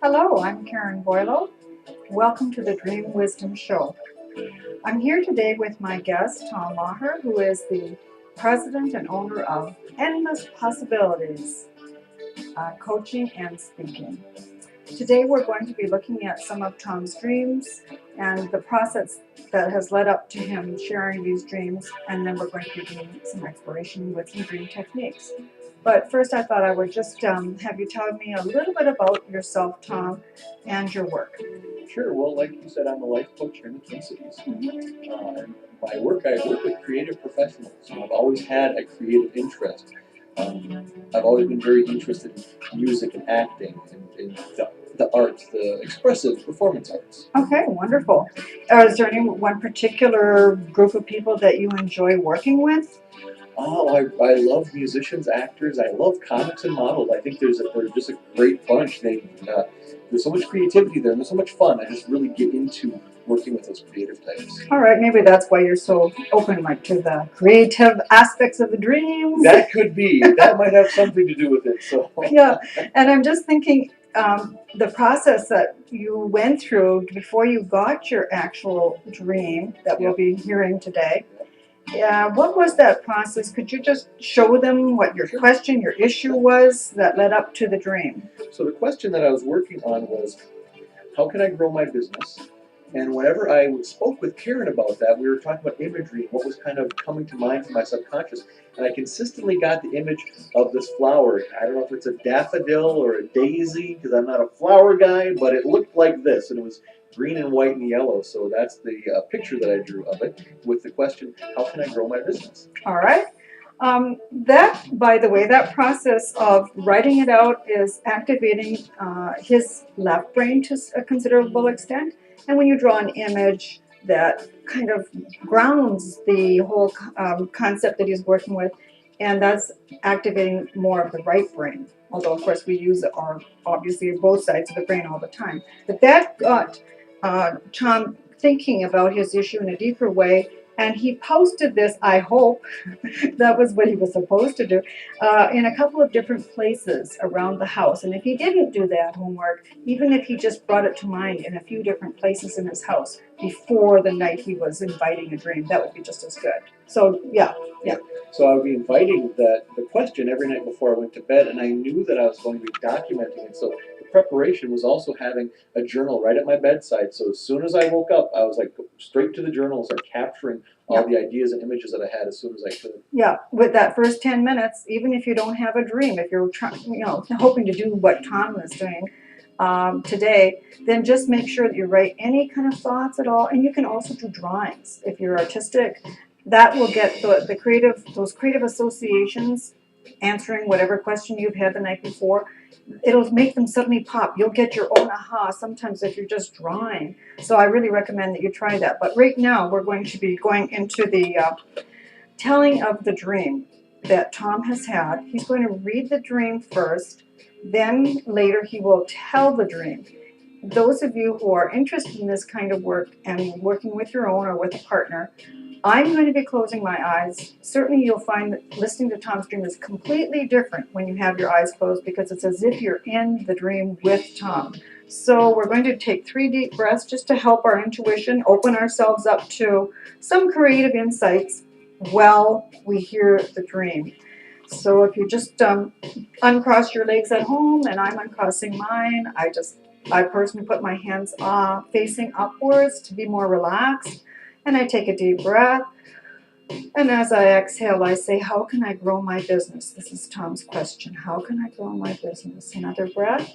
Hello, I'm Karen Boileau. Welcome to the Dream Wisdom Show. I'm here today with my guest, Tom Maher, who is the president and owner of Endless Possibilities, coaching and speaking. Today we're going to be looking at some of Tom's dreams and the process that has led up to him sharing these dreams, and then we're going to be doing some exploration with some dream techniques. But first I thought I would just have you tell me a little bit about yourself, Tom, and your work. Sure. Well, like you said, I'm a life coach here in the Twin Cities. And my work, I work with creative professionals. I've always had a creative interest. I've always been very interested in music and acting and the arts, the expressive performance arts. Okay, wonderful. Is there any one particular group of people that you enjoy working with? Oh, I love musicians, actors. I love comics and models. I think they're just a great bunch. There's so much creativity there, and there's so much fun. I just really get into working with those creative types. All right, maybe that's why you're so open, like, to the creative aspects of the dreams. That could be. That might have something to do with it. So yeah, and I'm just thinking the process that you went through before you got your actual dream that we'll be hearing today. Yeah, what was that process? Could you just show them what your question, your issue was that led up to the dream? So the question that I was working on was, how can I grow my business? And whenever I spoke with Karen about that, we were talking about imagery and what was kind of coming to mind from my subconscious. And I consistently got the image of this flower. I don't know if it's a daffodil or a daisy, because I'm not a flower guy, but it looked like this. And it was green and white and yellow. So that's the picture that I drew of it with the question, how can I grow my business? All right. That, by the way, that process of writing it out is activating his left brain to a considerable extent. And when you draw an image that kind of grounds the whole concept that he's working with, and that's activating more of the right brain. Although, of course, we use obviously both sides of the brain all the time. But that got Tom thinking about his issue in a deeper way. And he posted this, I hope, that was what he was supposed to do, in a couple of different places around the house. And if he didn't do that homework, even if he just brought it to mind in a few different places in his house before the night he was inviting a dream, that would be just as good. So, yeah. So I would be inviting the question every night before I went to bed, and I knew that I was going to be documenting it. So the preparation was also having a journal right at my bedside. So as soon as I woke up, I was like straight to the journal and start capturing all the ideas and images that I had as soon as I could. Yeah, with that first 10 minutes, even if you don't have a dream, if you're hoping to do what Tom is doing today, then just make sure that you write any kind of thoughts at all. And you can also do drawings if you're artistic. That will get those creative associations, answering whatever question you've had the night before. It'll make them suddenly pop. You'll get your own aha sometimes if you're just drawing. So I really recommend that you try that. But right now we're going to be going into the telling of the dream that Tom has had. He's going to read the dream first, then later he will tell the dream. Those of you who are interested in this kind of work and working with your own or with a partner, I'm going to be closing my eyes. Certainly you'll find that listening to Tom's dream is completely different when you have your eyes closed, because it's as if you're in the dream with Tom. So we're going to take 3 deep breaths just to help our intuition, open ourselves up to some creative insights while we hear the dream. So if you just uncross your legs at home, and I'm uncrossing mine, I personally put my hands facing upwards to be more relaxed. And I take a deep breath, and as I exhale, I say, how can I grow my business? This is Tom's question. How can I grow my business? Another breath.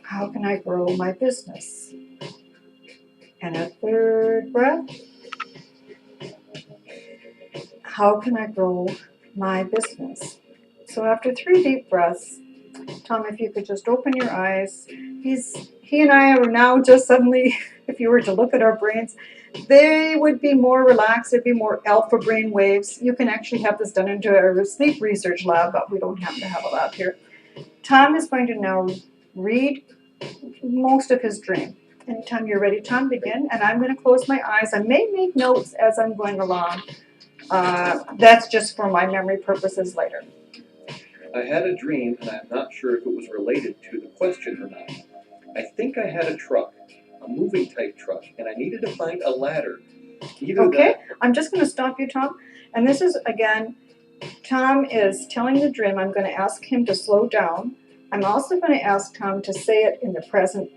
How can I grow my business? And a third breath. How can I grow my business? So after 3 deep breaths, Tom, if you could just open your eyes. He and I are now just suddenly, if you were to look at our brains, they would be more relaxed. There'd be more alpha brain waves. You can actually have this done into a sleep research lab, but we don't happen to have a lab here. Tom is going to now read most of his dream. Anytime you're ready, Tom, begin. And I'm going to close my eyes. I may make notes as I'm going along. That's just for my memory purposes later. I had a dream, and I'm not sure if it was related to the question or not. I think I had a truck, a moving type truck, and I needed to find a ladder. Okay, I'm just going to stop you, Tom. And this is, again, Tom is telling the dream. I'm going to ask him to slow down. I'm also going to ask Tom to say it in the present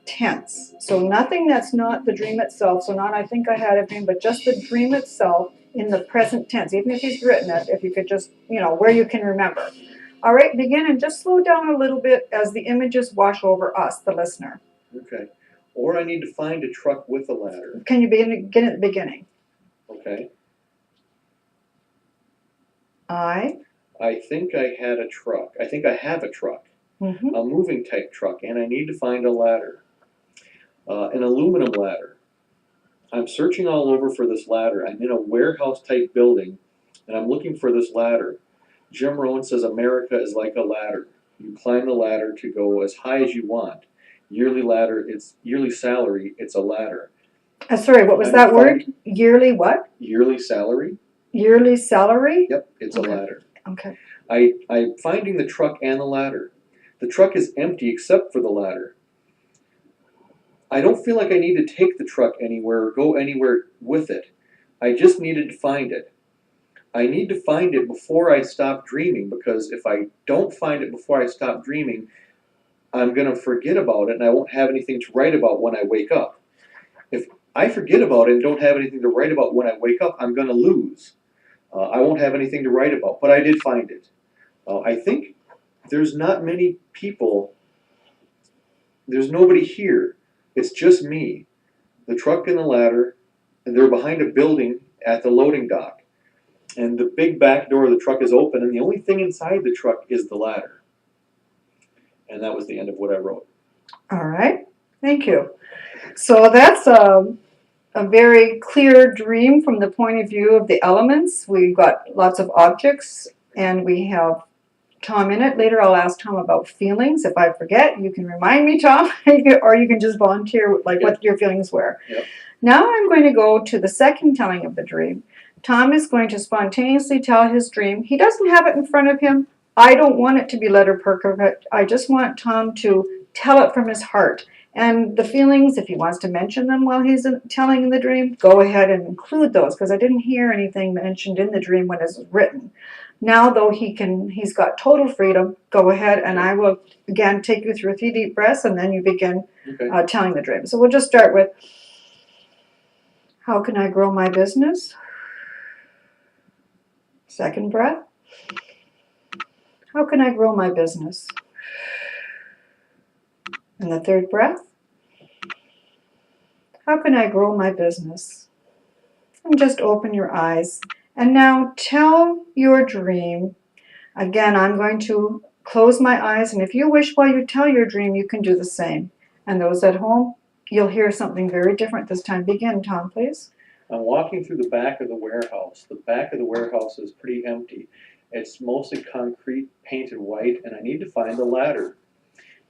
tense. So nothing that's not the dream itself. So not I think I had a dream, but just the dream itself in the present tense. Even if he's written it, if you could just, where you can remember. All right, begin and just slow down a little bit as the images wash over us, the listener. Okay. Or I need to find a truck with a ladder. Can you begin at the beginning? Okay. I think I had a truck. I think I have a truck. Mm-hmm. A moving type truck, and I need to find a ladder. An aluminum ladder. I'm searching all over for this ladder. I'm in a warehouse type building, and I'm looking for this ladder. Jim Rohn says America is like a ladder. You climb the ladder to go as high as you want. Yearly salary, it's a ladder. Sorry, what was that word? Yearly what? Yearly salary. Yearly salary? Yep, it's a ladder. Okay. I'm finding the truck and the ladder. The truck is empty except for the ladder. I don't feel like I need to take the truck anywhere or go anywhere with it. I just needed to find it. I need to find it before I stop dreaming, because if I don't find it before I stop dreaming, I'm going to forget about it and I won't have anything to write about when I wake up. If I forget about it and don't have anything to write about when I wake up, I'm going to lose. I won't have anything to write about, but I did find it. I think there's not many people, there's nobody here. It's just me, the truck and the ladder, and they're behind a building at the loading dock. And the big back door of the truck is open, and the only thing inside the truck is the ladder. And that was the end of what I wrote. All right, thank you. So that's a very clear dream from the point of view of the elements. We've got lots of objects, and we have Tom in it. Later I'll ask Tom about feelings. If I forget, you can remind me, Tom, or you can just volunteer what your feelings were. Yep. Now I'm going to go to the second telling of the dream. Tom is going to spontaneously tell his dream. He doesn't have it in front of him. I don't want it to be letter perfect. I just want Tom to tell it from his heart. And the feelings, if he wants to mention them while he's telling the dream, go ahead and include those, because I didn't hear anything mentioned in the dream when it was written. Now, though, he's got total freedom. Go ahead, and I will, again, take you through 3 deep breaths, and then you begin telling the dream. So we'll just start with, how can I grow my business? Second breath. How can I grow my business? And the third breath. How can I grow my business? And just open your eyes. And now tell your dream. Again, I'm going to close my eyes, and if you wish while you tell your dream, you can do the same. And those at home, you'll hear something very different this time. Begin, Tom, please. I'm walking through the back of the warehouse. The back of the warehouse is pretty empty. It's mostly concrete, painted white, and I need to find a ladder.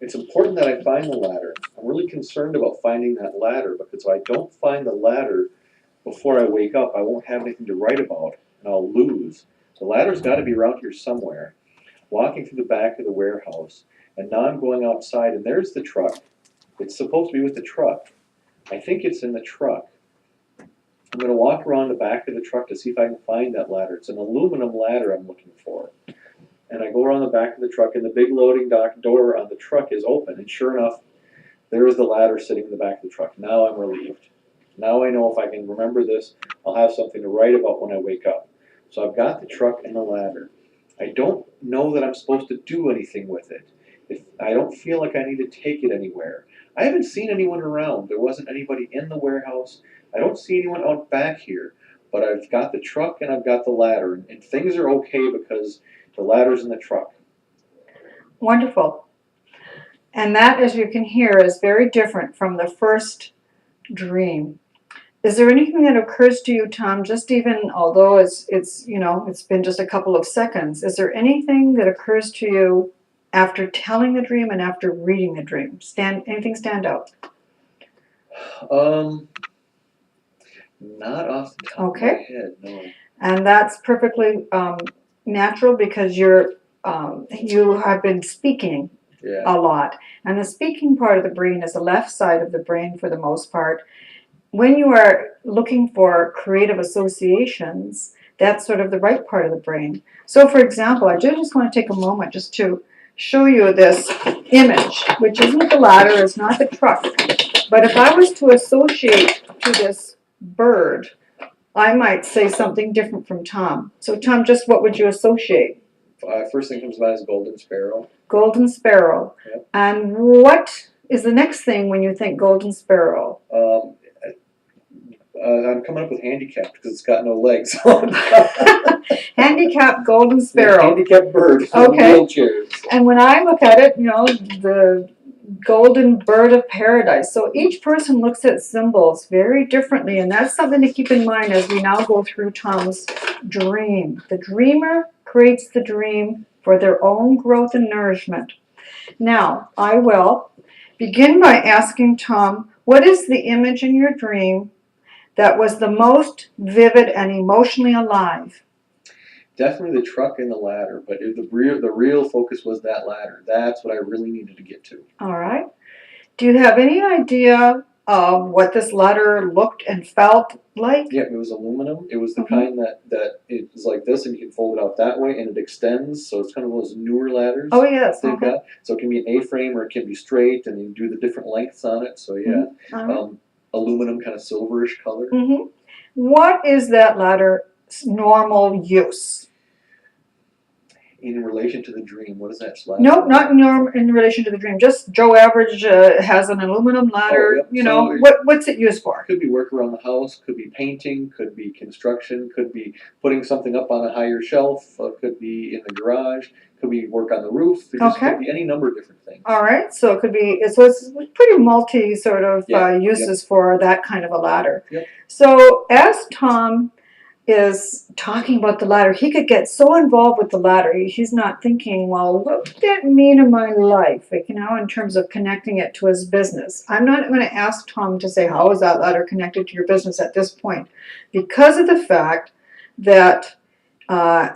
It's important that I find the ladder. I'm really concerned about finding that ladder, because if I don't find the ladder before I wake up, I won't have anything to write about, and I'll lose. The ladder's got to be around here somewhere. Walking through the back of the warehouse, and now I'm going outside, and there's the truck. It's supposed to be with the truck. I think it's in the truck. I'm going to walk around the back of the truck to see if I can find that ladder. It's an aluminum ladder I'm looking for. And I go around the back of the truck, and the big loading dock door on the truck is open. And sure enough, there is the ladder sitting in the back of the truck. Now I'm relieved. Now I know if I can remember this, I'll have something to write about when I wake up. So I've got the truck and the ladder. I don't know that I'm supposed to do anything with it. I don't feel like I need to take it anywhere. I haven't seen anyone around. There wasn't anybody in the warehouse. I don't see anyone out back here. But I've got the truck and I've got the ladder. And things are okay because the ladder's in the truck. Wonderful. And that, as you can hear, is very different from the first dream. Is there anything that occurs to you, Tom, just even, although it's been just a couple of seconds, is there anything that occurs to you after telling the dream and after reading the dream? Anything stand out? Not off the top of Okay. my head, no. And that's perfectly natural because you have been speaking Yeah. a lot. And the speaking part of the brain is the left side of the brain for the most part. When you are looking for creative associations, that's sort of the right part of the brain. So, for example, I just want to take a moment just to show you this image, which isn't the ladder, it's not the truck. But if I was to associate to this bird, I might say something different from Tom. So, Tom, just what would you associate? First thing comes to mind is golden sparrow. Golden sparrow. Yep. And what is the next thing when you think golden sparrow? I'm coming up with handicapped because it's got no legs. Handicapped golden sparrow. Handicapped bird. Okay. Wheelchairs. And when I look at it, the golden bird of paradise. So each person looks at symbols very differently, and that's something to keep in mind as we now go through Tom's dream. The dreamer creates the dream for their own growth and nourishment. Now, I will begin by asking Tom, what is the image in your dream that was the most vivid and emotionally alive? Definitely the truck and the ladder, but the real focus was that ladder. That's what I really needed to get to. All right. Do you have any idea of what this ladder looked and felt like? Yeah, it was aluminum. It was the kind that it was like this, and you can fold it out that way, and it extends. So it's kind of those newer ladders. Oh, yes. They've got. So it can be an A-frame or it can be straight, and you do the different lengths on it. So yeah, aluminum, kind of silverish color. What is that ladder's normal use? In relation to the dream, what is that ladder? No, not in relation to the dream. Just Joe Average has an aluminum ladder. Oh, yep. So what's it used for? Could be work around the house, could be painting, could be construction, could be putting something up on a higher shelf, could be in the garage, could be work on the roof. It just could be any number of different things. All right, so it could be, so it's pretty multi sort of uses for that kind of a ladder. Yep. So as Tom is talking about the ladder, he could get so involved with the ladder. He's not thinking, well, what would that mean in my life, in terms of connecting it to his business. I'm not going to ask Tom to say, how is that ladder connected to your business at this point? Because of the fact that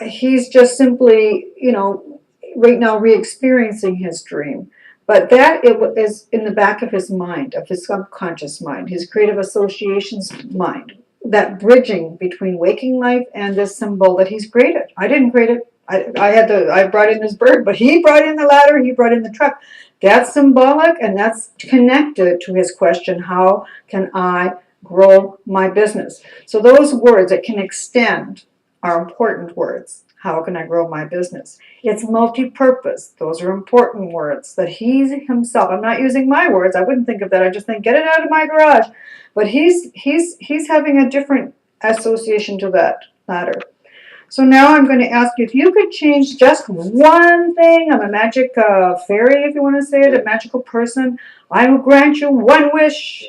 he's just simply, right now re-experiencing his dream. But that is in the back of his mind, of his subconscious mind, his creative associations mind. That bridging between waking life and this symbol that he's created. I didn't create it. I brought in this bird, but he brought in the ladder, he brought in the truck. That's symbolic, and that's connected to his question, how can I grow my business? So those words that can extend are important words. How can I grow my business? It's multi-purpose. Those are important words that he's himself, I'm not using my words, I wouldn't think of that, I just think, get it out of my garage. But he's having a different association to that ladder. So now I'm going to ask you if you could change just one thing. I'm a magic fairy, if you want to say it, a magical person. I will grant you one wish.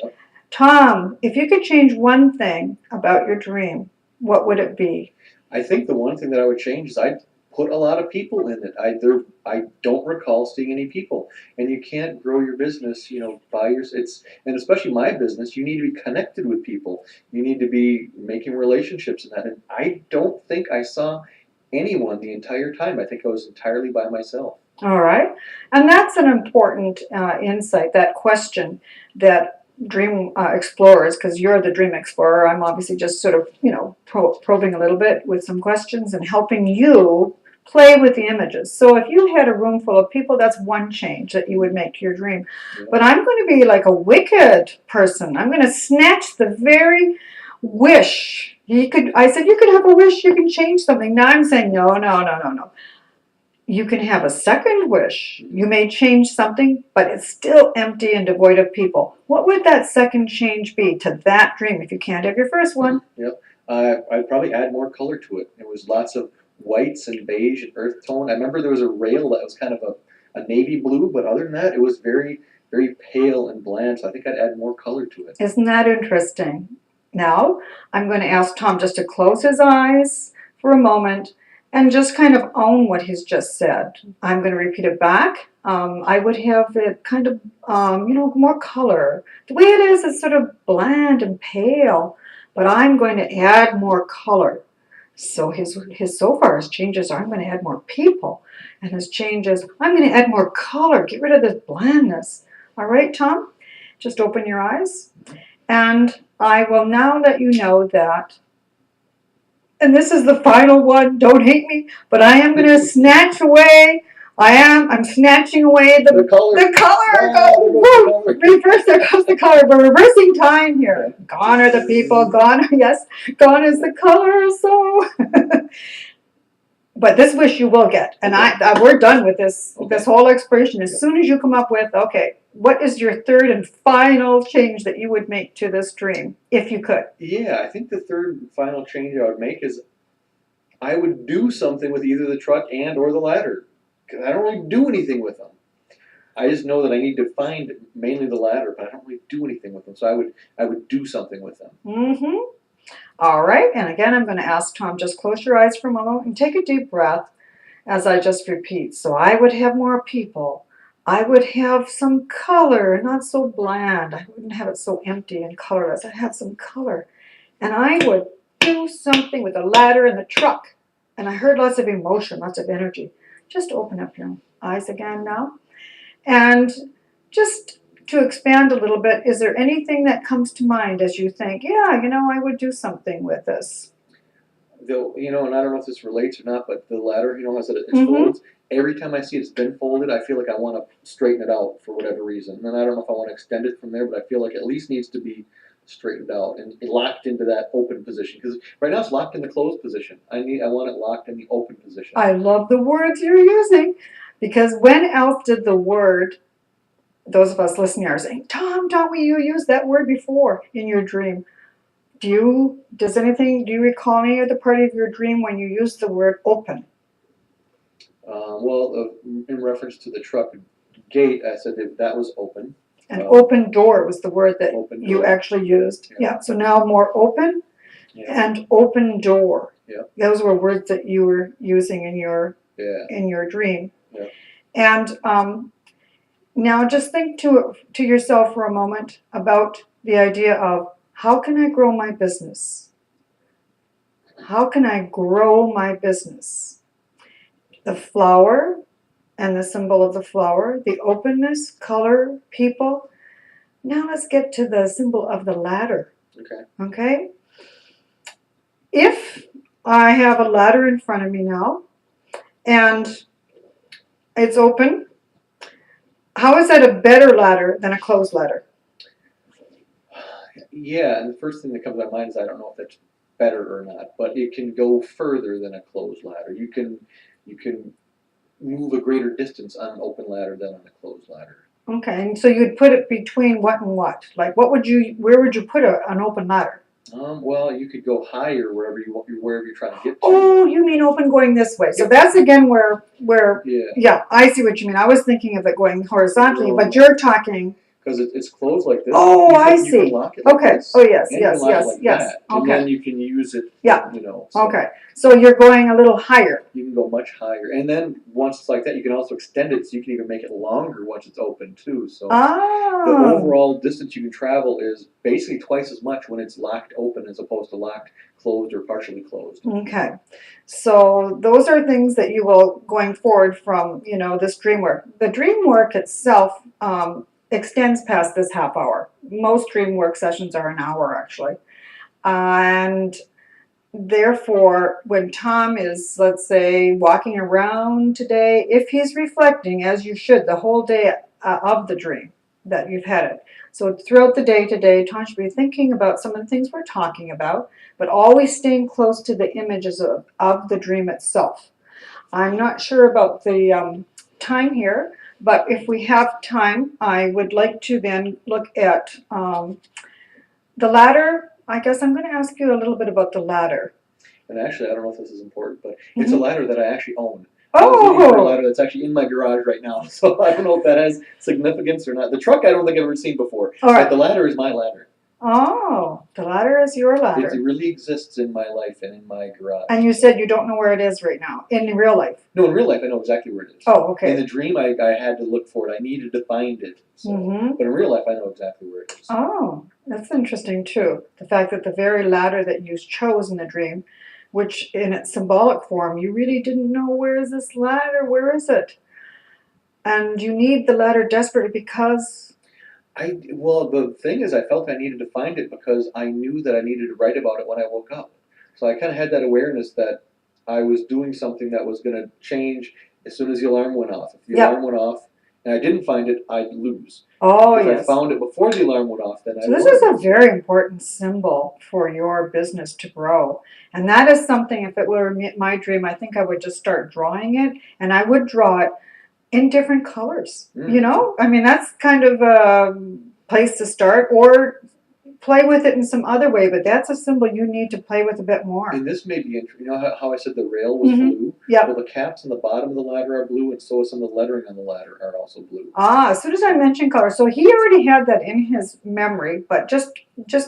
Tom, if you could change one thing about your dream, what would it be? I think the one thing that I would change is I'd put a lot of people in it. I don't recall seeing any people, and you can't grow your business, by and especially my business. You need to be connected with people. You need to be making relationships and that. And I don't think I saw anyone the entire time. I think I was entirely by myself. All right, and that's an important insight. That question that dream explorers, because you're the dream explorer, I'm obviously just sort of probing a little bit with some questions and helping you play with the images. So if you had a room full of people, that's one change that you would make to your dream. But I'm going to be like a wicked person. I'm going to snatch the very wish. I said you could have a wish, you can change something. Now I'm saying no. You can have a second wish. You may change something, but it's still empty and devoid of people. What would that second change be to that dream if you can't have your first one? Yep. I'd probably add more color to it. It was lots of whites and beige and earth tone. I remember there was a rail that was kind of a navy blue, but other than that, it was very, very pale and bland. So I think I'd add more color to it. Isn't that interesting? Now, I'm going to ask Tom just to close his eyes for a moment and just kind of own what he's just said. I'm going to repeat it back. I would have it kind of, more color. The way it is sort of bland and pale, but I'm going to add more color. So his so far his changes are I'm going to add more people, and his changes I'm going to add more color. Get rid of this blandness. All right, Tom, just open your eyes, and I will now let you know that. And this is the final one. Don't hate me, but I am going to snatch away. I'm snatching away the color. The color. Oh, Reverse. There goes the color. We're reversing time here. Gone are the people. Gone. Yes. Gone is the color. So. But this wish you will get, and we're done with this whole exploration. As soon as you come up with, okay, what is your third and final change that you would make to this dream, if you could? Yeah, I think the third and final change I would make is I would do something with either the truck and or the ladder, because I don't really do anything with them. I just know that I need to find mainly the ladder, but I don't really do anything with them. So I would do something with them. Mm-hmm. All right, and again, I'm going to ask Tom, just close your eyes for a moment and take a deep breath as I just repeat. So I would have more people. I would have some color, not so bland. I wouldn't have it so empty and colorless. I'd have some color. And I would do something with the ladder and the truck. And I heard lots of emotion, lots of energy. Just open up your eyes again now. And just to expand a little bit, is there anything that comes to mind as you think, yeah, I would do something with this? And I don't know if this relates or not, but the ladder, as it Mhm. folds, every time I see it's been folded, I feel like I want to straighten it out for whatever reason. And I don't know if I want to extend it from there, but I feel like it at least needs to be straightened out and locked into that open position. Because right now it's locked in the closed position. I want it locked in the open position. I love the words you're using, because when else did the word, those of us listening are saying, Tom, you used that word before in your dream. Do you recall any other part of your dream when you used the word open? In reference to the truck gate, I said that was open. An open door was the word that you actually used. Yeah. So now more open and open door. Yeah. Those were words that you were using in your dream. Yeah. And now just think to yourself for a moment about the idea of, how can I grow my business? How can I grow my business? The flower and the symbol of the flower, the openness, color, people. Now let's get to the symbol of the ladder. Okay? If I have a ladder in front of me now and it's open, how is that a better ladder than a closed ladder? Yeah, and the first thing that comes to my mind is I don't know if that's better or not, but it can go further than a closed ladder. You can move a greater distance on an open ladder than on a closed ladder. Okay, and so you'd put it between what and what? Like, where would you put an open ladder? Well, you could go higher wherever you're trying to get to. Oh, you mean open going this way? So that's again where yeah, I see what you mean. I was thinking of it going horizontally, but you're talking. Because it's closed like this. Oh, I see. You can lock it like this, oh, yes, and yes, you can lock yes, it like yes. that, Okay. and then you can use it. Yeah. So okay. So you're going a little higher. You can go much higher, and then once it's like that, you can also extend it, so you can even make it longer once it's open too. So the overall distance you can travel is basically twice as much when it's locked open as opposed to locked closed or partially closed. Okay. So those are things that you will, going forward from, this dream work. The dream work itself extends past this half hour. Most dream work sessions are an hour, actually. And therefore, when Tom is, let's say, walking around today, if he's reflecting, as you should, the whole day of the dream that you've had it. So throughout the day today, Tom should be thinking about some of the things we're talking about, but always staying close to the images of the dream itself. I'm not sure about the time here, but if we have time, I would like to then look at the ladder. I guess I'm going to ask you a little bit about the ladder. And actually, I don't know if this is important, but it's a ladder that I actually own. Oh! I was looking for a ladder that's actually in my garage right now, so I don't know if that has significance or not. The truck I don't think I've ever seen before, but the ladder is my ladder. Oh, the ladder is your It ladder. really exists in my life and in my garage. And you said you don't know where it is right now, in real life. No, in real life, I know exactly where it is. Oh, In okay. the dream, I had to look for it. I needed to find it. So. Mm-hmm. But in real life, I know exactly where it is. Oh, that's interesting too. The fact that the very ladder that you chose in the dream, which in its symbolic form, you really didn't know, where is this ladder? Where is it? And you need the ladder desperately because, Well, the thing is, I felt I needed to find it because I knew that I needed to write about it when I woke up. So I kind of had that awareness that I was doing something that was going to change as soon as the alarm went off. If the Yep. alarm went off and I didn't find it, I'd lose. oh If I yes. found it before the alarm went off, then I So this won. is a very important symbol for your business to grow. And that is something, if it were my dream, I think I would just start drawing it, and I would draw it in different colors. You know, I mean, that's kind of a place to start, or play with it in some other way, but that's a symbol you need to play with a bit more. And this may be interesting. You know how I said the rail was Mhm. blue? Yep. Well, the caps on the bottom of the ladder are blue, and so is some of the lettering on the ladder are also blue. Ah, as soon as I mentioned color, so he already had that in his memory, but just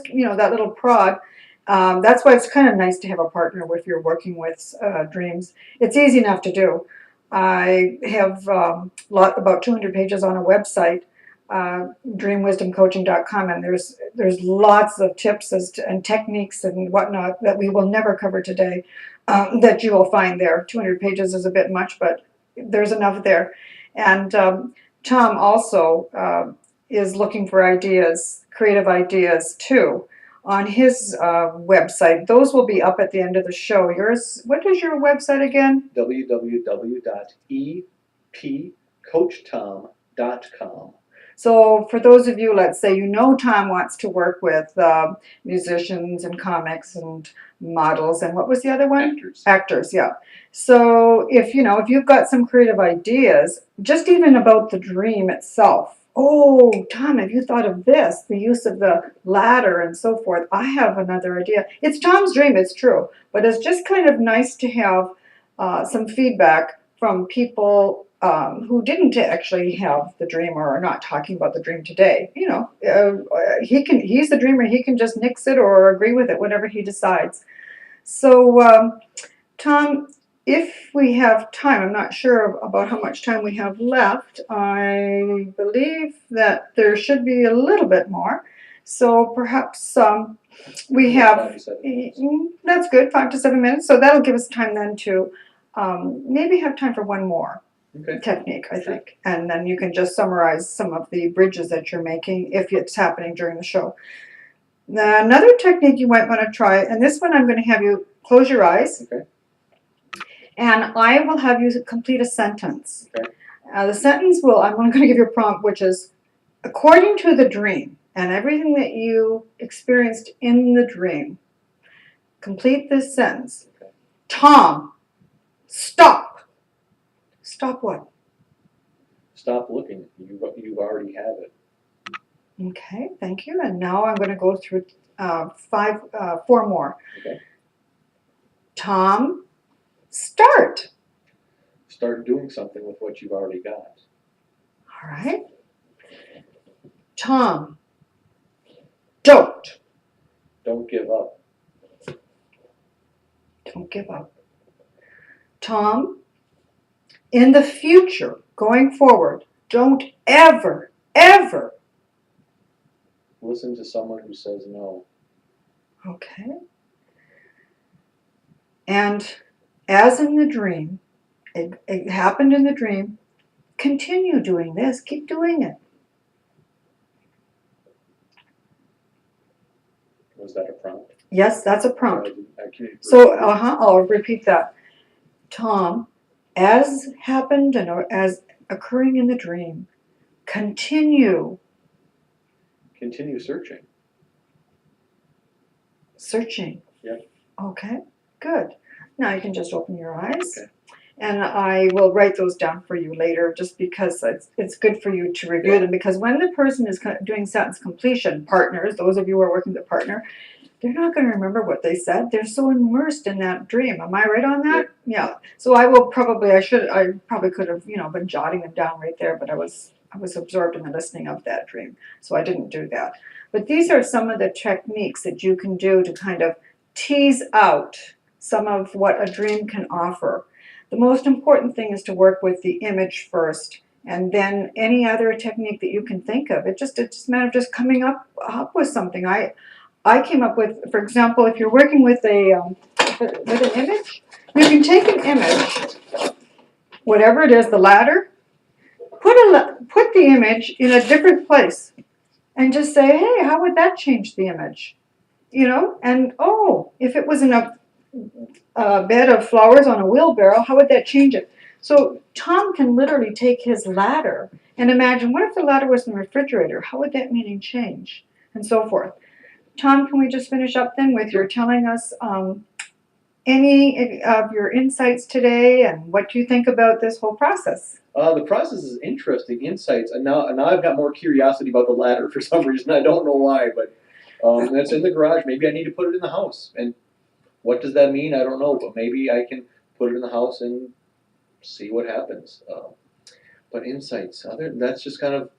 you know, that little prod. That's why it's kind of nice to have a partner if you're working with dreams. It's easy enough to do. I have about 200 pages on a website, dreamwisdomcoaching.com, and there's lots of tips and techniques and whatnot that we will never cover today, that you will find there. 200 pages is a bit much, but there's enough there. And Tom also is looking for ideas, creative ideas too, on his website. Those will be up at the end of the show. Yours, what is your website again? www.epcoachtom.com. So for those of you, let's say, you know, Tom wants to work with musicians and comics and models, and what was the other one? Actors. Actors, yeah. So if you know, if you've got some creative ideas, just even about the dream itself. Oh, Tom, have you thought of this? The use of the ladder and so forth. I have another idea. It's Tom's dream, it's true, but it's just kind of nice to have some feedback from people who didn't actually have the dream or are not talking about the dream today. You know, he's the dreamer. He can just nix it or agree with it, whatever he decides. So, Tom, if we have time, I'm not sure about how much time we have left. I believe that there should be a little bit more. So perhaps we have, 5 to 7 minutes. That's good, 5 to 7 minutes. So that'll give us time then to maybe have time for one more technique, I think. And then you can just summarize some of the bridges that you're making if it's happening during the show. Another technique you might want to try, and this one I'm going to have you close your eyes. Okay. And I will have you complete a sentence. Okay. The sentence I'm going to give you a prompt, which is, according to the dream and everything that you experienced in the dream, complete this sentence. Okay. Tom, stop. Stop what? Stop looking. You already have it. Okay, thank you. And now I'm going to go through 4 more. Okay. Tom, start. Start doing something with what you've already got. All right. Tom, don't. Don't give up. Don't give up. Tom, in the future, going forward, don't ever, ever. Listen to someone who says no. Okay. And as in the dream, it happened in the dream, continue doing this, keep doing it. Was that a prompt? Yes, that's a prompt. I can't So, I'll repeat that. Tom, as happened and as occurring in the dream, continue searching. searching. Yeah. Okay, good. Now you can just open your eyes. Okay. And I will write those down for you later, just because it's good for you to review them. Because when the person is doing sentence completion, partners, those of you who are working with a partner, they're not going to remember what they said. They're so immersed in that dream. Am I right on that? Yeah. So I probably could have, been jotting them down right there, but I was absorbed in the listening of that dream, so I didn't do that. But these are some of the techniques that you can do to kind of tease out some of what a dream can offer. The most important thing is to work with the image first, and then any other technique that you can think of. It's just a matter of just coming up with something. I came up with, for example, if you're working with with an image, you can take an image, whatever it is, the ladder, put the image in a different place, and just say, hey, how would that change the image? You know, and oh, if it was in a bed of flowers on a wheelbarrow, how would that change it? So Tom can literally take his ladder and imagine, what if the ladder was in the refrigerator? How would that meaning change? And so forth. Tom, can we just finish up then with your telling us any of your insights today and what you think about this whole process? The process is interesting, insights, and now I've got more curiosity about the ladder for some reason. I don't know why, but it's in the garage. Maybe I need to put it in the house. And what does that mean? I don't know, but maybe I can put it in the house and see what happens. But insights, that's just kind of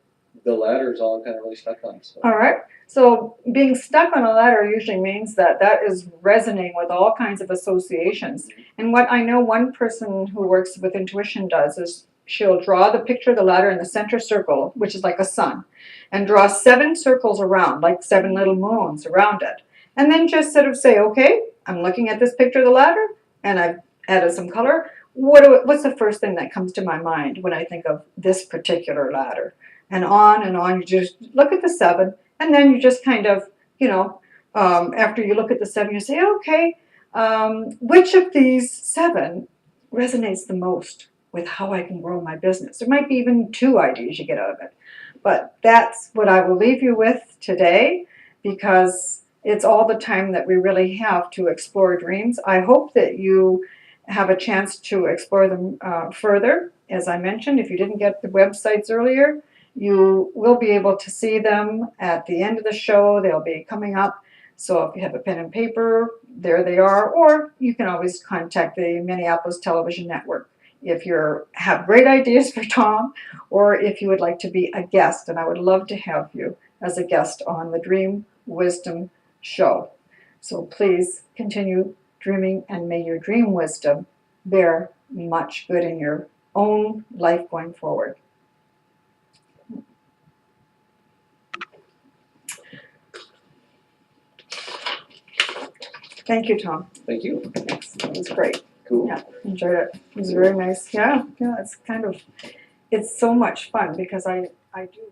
the ladder is all I'm kind of really stuck on. So. All right. So being stuck on a ladder usually means that is resonating with all kinds of associations. And what I know one person who works with intuition does is she'll draw the picture of the ladder in the center circle, which is like a sun, and draw 7 circles around, like 7 little moons around it. And then just sort of say, okay, I'm looking at this picture of the ladder, and I've added some color. What's the first thing that comes to my mind when I think of this particular ladder? And on, you just look at the 7, and then you just kind of, after you look at the 7, you say, okay, which of these 7 resonates the most with how I can grow my business? There might be even 2 ideas you get out of it. But that's what I will leave you with today, because it's all the time that we really have to explore dreams. I hope that you have a chance to explore them further. As I mentioned, if you didn't get the websites earlier, you will be able to see them at the end of the show. They'll be coming up. So if you have a pen and paper, there they are. Or you can always contact the Minneapolis Television Network if you have great ideas for Tom, or if you would like to be a guest. And I would love to have you as a guest on the Dream Wisdom Show. So please continue dreaming, and may your dream wisdom bear much good in your own life going forward. Thank you, Tom. Thank you. Thanks. That was great. Cool. Yeah, enjoyed it. It was very nice. Yeah, it's so much fun because I do